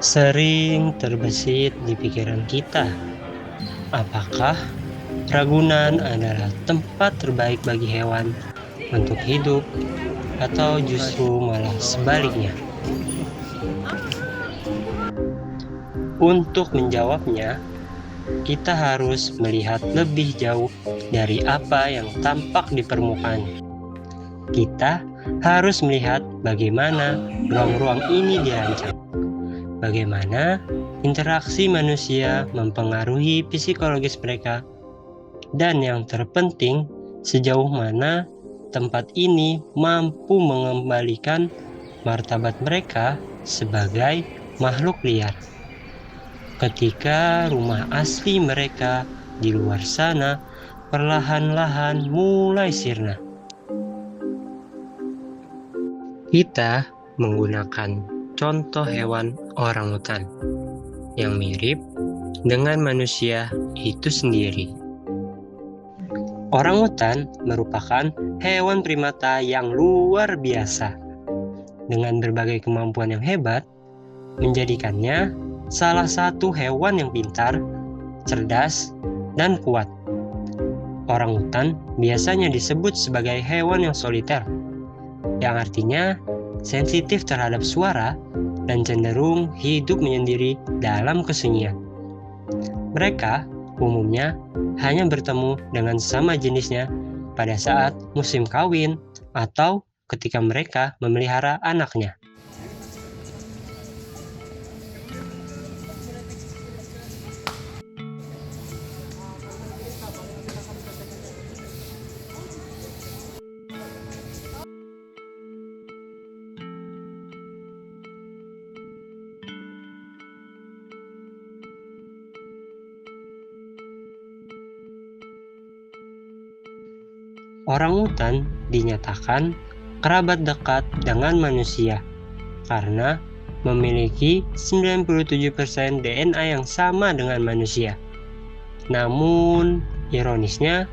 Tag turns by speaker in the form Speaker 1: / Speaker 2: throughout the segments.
Speaker 1: Sering terbesit di pikiran kita, apakah Ragunan adalah tempat terbaik bagi hewan untuk hidup atau justru malah sebaliknya? Untuk menjawabnya, kita harus melihat lebih jauh dari apa yang tampak di permukaan. Kita harus melihat bagaimana ruang-ruang ini dirancang, bagaimana interaksi manusia mempengaruhi psikologis mereka, dan yang terpenting, sejauh mana tempat ini mampu mengembalikan martabat mereka sebagai makhluk liar. Ketika rumah asli mereka di luar sana perlahan-lahan mulai sirna. Kita menggunakan contoh hewan orangutan yang mirip dengan manusia itu sendiri. Orangutan merupakan hewan primata yang luar biasa, dengan berbagai kemampuan yang hebat, menjadikannya salah satu hewan yang pintar, cerdas, dan kuat. Orangutan biasanya disebut sebagai hewan yang soliter, yang artinya sensitif terhadap suara dan cenderung hidup menyendiri dalam kesunyian. Mereka umumnya hanya bertemu dengan sesama jenisnya pada saat musim kawin atau ketika mereka memelihara anaknya. Orangutan dinyatakan kerabat dekat dengan manusia karena memiliki 97% DNA yang sama dengan manusia. Namun, ironisnya,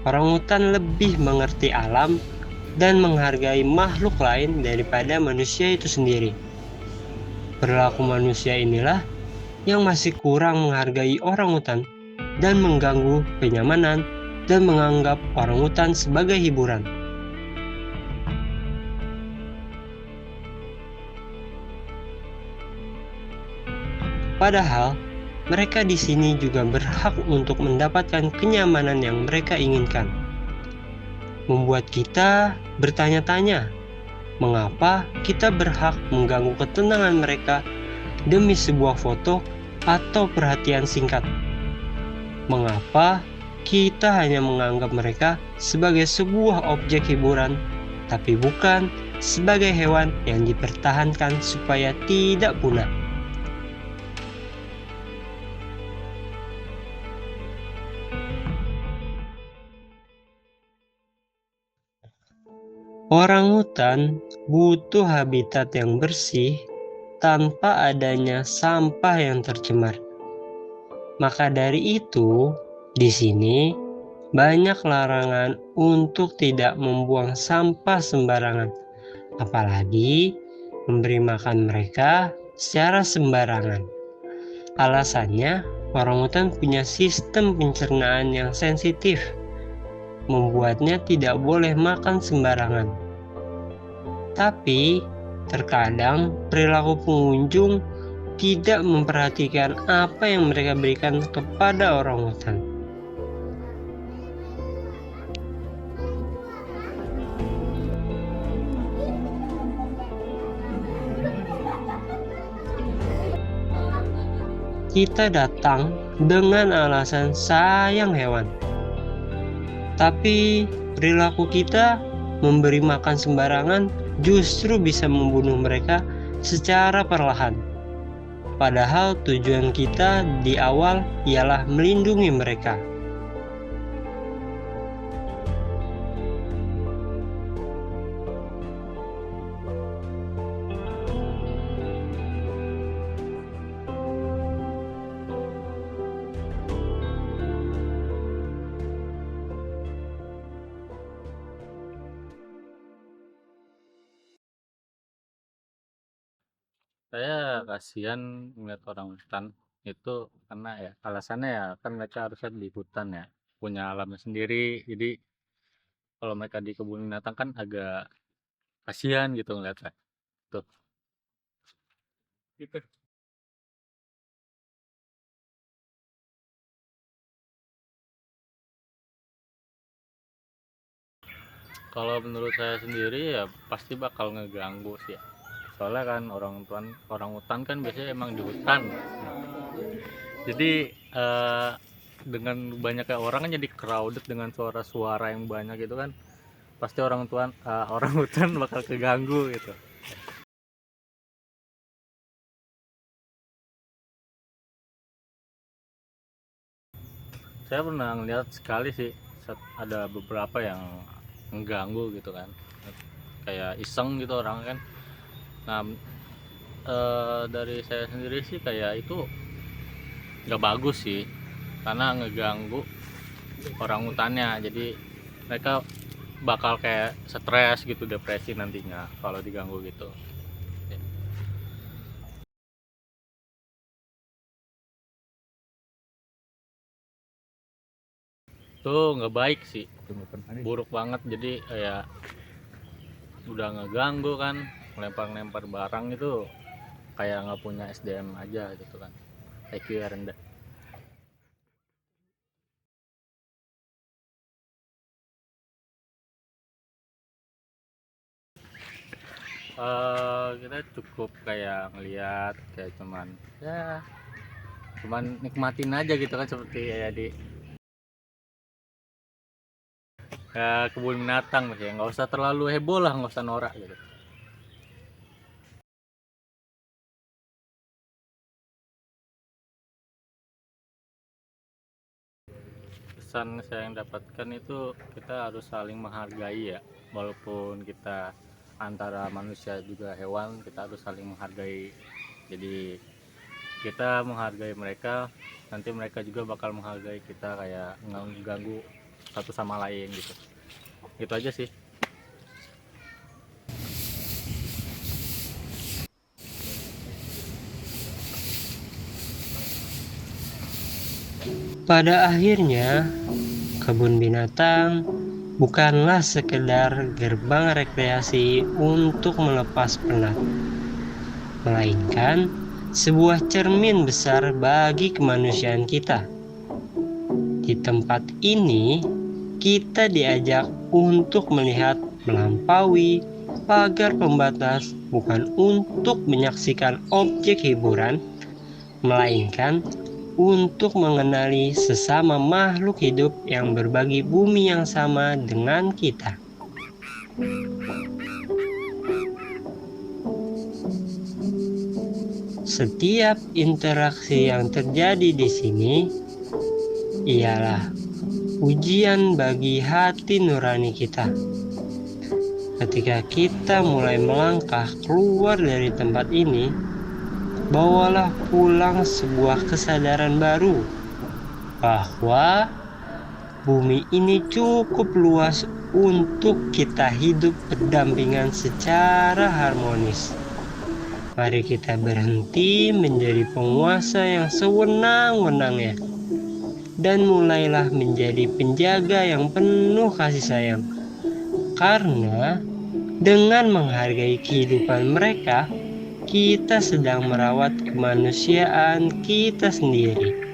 Speaker 1: orangutan lebih mengerti alam dan menghargai makhluk lain daripada manusia itu sendiri. Perilaku manusia inilah yang masih kurang menghargai orangutan dan mengganggu kenyamanan dan menganggap orangutan sebagai hiburan. Padahal, mereka di sini juga berhak untuk mendapatkan kenyamanan yang mereka inginkan. Membuat kita bertanya-tanya, mengapa kita berhak mengganggu ketenangan mereka demi sebuah foto atau perhatian singkat? Mengapa kita hanya menganggap mereka sebagai sebuah objek hiburan, tapi bukan sebagai hewan yang dipertahankan supaya tidak punah? Orangutan butuh habitat yang bersih tanpa adanya sampah yang tercemar. Maka dari itu, di sini banyak larangan untuk tidak membuang sampah sembarangan, apalagi memberi makan mereka secara sembarangan. Alasannya, orangutan punya sistem pencernaan yang sensitif, membuatnya tidak boleh makan sembarangan. Tapi, terkadang perilaku pengunjung tidak memperhatikan apa yang mereka berikan kepada orangutan. Kita datang dengan alasan sayang hewan, tapi perilaku kita memberi makan sembarangan justru bisa membunuh mereka secara perlahan. Padahal tujuan kita di awal ialah melindungi mereka.
Speaker 2: Saya kasihan ngeliat orang hutan itu karena ya alasannya ya kan mereka harusnya di hutan ya, punya alamnya sendiri. Jadi kalau mereka di kebun binatang kan agak kasihan gitu ngeliatnya. Tuh, gitu. Kalau menurut saya sendiri ya pasti bakal ngeganggu sih ya. Soalnya kan orang hutan kan biasanya emang di hutan. Jadi dengan banyaknya orang kan jadi crowded dengan suara-suara yang banyak gitu kan. Pasti orang hutan bakal keganggu gitu. Saya pernah ngeliat sekali sih, ada beberapa yang mengganggu gitu kan, kayak iseng gitu orang kan. Nah, dari saya sendiri sih kayak itu nggak bagus sih, karena ngeganggu orang hutannya. Jadi mereka bakal kayak stres gitu, depresi nantinya kalau diganggu gitu. Tuh nggak baik sih, buruk banget. Jadi kayak udah ngeganggu kan, lempar-lempar barang itu kayak nggak punya SDM aja gitu kan, IQ rendah. Kita cukup kayak ngelihat kayak cuman nikmatin aja gitu kan, seperti kayak di kebun binatang ya, nggak usah terlalu heboh lah, nggak usah norak gitu. Pesan saya yang dapatkan itu kita harus saling menghargai ya, walaupun kita antara manusia juga hewan, kita harus saling menghargai. Jadi kita menghargai mereka, nanti mereka juga bakal menghargai kita, kayak nggak mengganggu satu sama lain gitu. Gitu aja sih.
Speaker 1: Pada akhirnya, kebun binatang bukanlah sekedar gerbang rekreasi untuk melepas penat, melainkan sebuah cermin besar bagi kemanusiaan kita. Di tempat ini, kita diajak untuk melihat melampaui pagar pembatas, bukan untuk menyaksikan objek hiburan, melainkan untuk mengenali sesama makhluk hidup yang berbagi bumi yang sama dengan kita. Setiap interaksi yang terjadi di sini ialah ujian bagi hati nurani kita. Ketika kita mulai melangkah keluar dari tempat ini, bawalah pulang sebuah kesadaran baru bahwa bumi ini cukup luas untuk kita hidup berdampingan secara harmonis. Mari kita berhenti menjadi penguasa yang sewenang-wenangnya dan mulailah menjadi penjaga yang penuh kasih sayang. Karena dengan menghargai kehidupan mereka, kita sedang merawat kemanusiaan kita sendiri.